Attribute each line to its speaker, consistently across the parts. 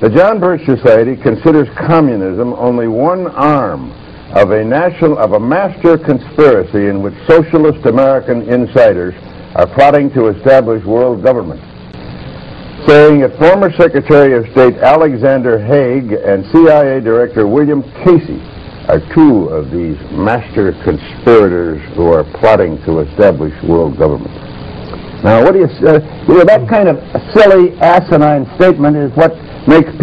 Speaker 1: The John Birch Society considers communism only one arm of a master conspiracy in which socialist American insiders are plotting to establish world government, saying that former Secretary of State Alexander Haig and CIA Director William Casey are two of these master conspirators who are plotting to establish world government.
Speaker 2: Now, what do you say? That kind of silly, asinine statement is what makes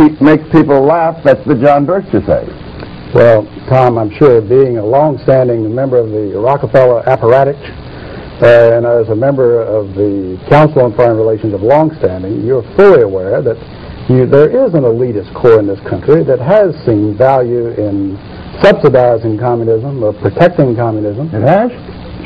Speaker 2: people laugh. That's the John Birch Society.
Speaker 3: Well, Tom, I'm sure being a long-standing member of the Rockefeller apparatus and as a member of the Council on Foreign Relations of longstanding, you're fully aware that there is an elitist core in this country that has seen value in subsidizing communism or protecting communism.
Speaker 2: It has?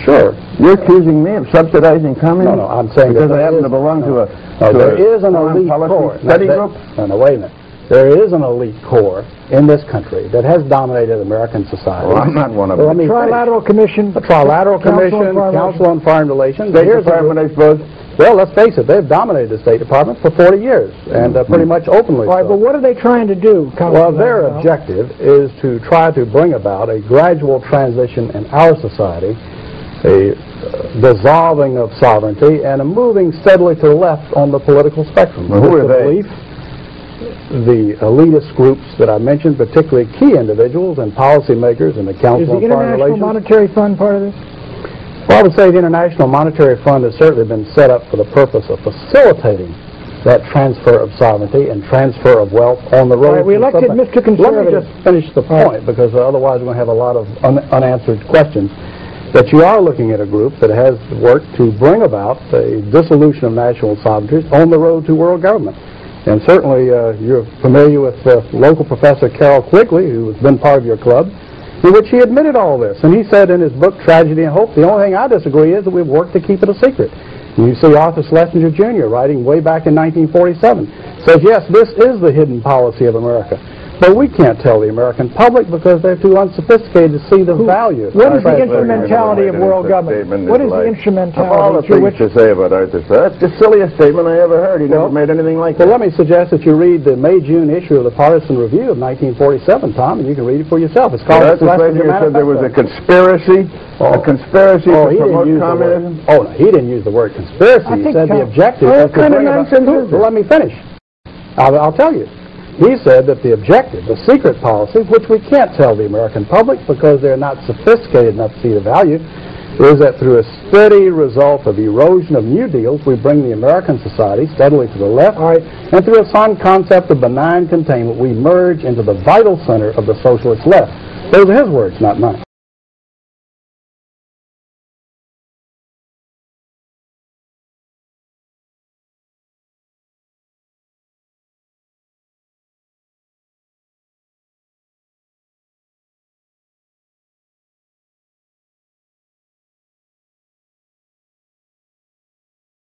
Speaker 3: Sure.
Speaker 2: You're accusing me of subsidizing communism?
Speaker 3: No, I'm saying
Speaker 2: because
Speaker 3: that
Speaker 2: I happen to belong to a
Speaker 3: there is an elite core
Speaker 2: study group.
Speaker 3: No, wait a minute. There is an elite core in this country that has dominated American society.
Speaker 1: Well, I'm not one of them.
Speaker 3: The
Speaker 4: Trilateral Commission.
Speaker 3: The Trilateral Commission, Council on Foreign Relations.
Speaker 1: State Department, I suppose.
Speaker 3: Well, let's face it, they've dominated the State Department for 40 years, and pretty much openly.
Speaker 4: All right, but what are they trying to do?
Speaker 3: Well, their objective is to try to bring about a gradual transition in our society, a dissolving of sovereignty, and a moving steadily to the left on the political spectrum.
Speaker 1: Well, who are they?
Speaker 3: The elitist groups that I mentioned, particularly key individuals and policymakers in the Council on Foreign Relations.
Speaker 4: Is the International Monetary Fund part of this?
Speaker 3: Well, I would say the International Monetary Fund has certainly been set up for the purpose of facilitating that transfer of sovereignty and transfer of wealth on the road.
Speaker 4: Right, we elected Mr. Conservative.
Speaker 3: Let me just finish the point, because otherwise we're going to have a lot of unanswered questions. That you are looking at a group that has worked to bring about a dissolution of national sovereignty on the road to world government. And certainly you're familiar with local Professor Carroll Quigley, who has been part of your club, in which he admitted all this. And he said in his book, Tragedy and Hope, the only thing I disagree is that we've worked to keep it a secret. And you see Arthur Schlesinger Jr. writing way back in 1947, says, yes, this is the hidden policy of America. But we can't tell the American public because they're too unsophisticated to see the value.
Speaker 4: What is the instrumentality of world government? What is the instrumentality?
Speaker 1: Of all the things to say about Arthur, that's the silliest statement I ever heard. He never made anything like that.
Speaker 3: Well, let me suggest that you read the May-June issue of the Partisan Review of 1947, Tom, and you can read it for yourself. It's called
Speaker 1: Arthur Schlesinger said there was a conspiracy, to promote communism.
Speaker 3: No, he didn't use the word conspiracy. He said the objective.
Speaker 4: What kind of nonsense is this?
Speaker 3: Well, let me finish. I'll tell you. He said that the objective, the secret policy, which we can't tell the American public because they're not sophisticated enough to see the value, is that through a steady result of erosion of new deals, we bring the American society steadily to the left, and through a sound concept of benign containment, we merge into the vital center of the socialist left. Those are his words, not mine.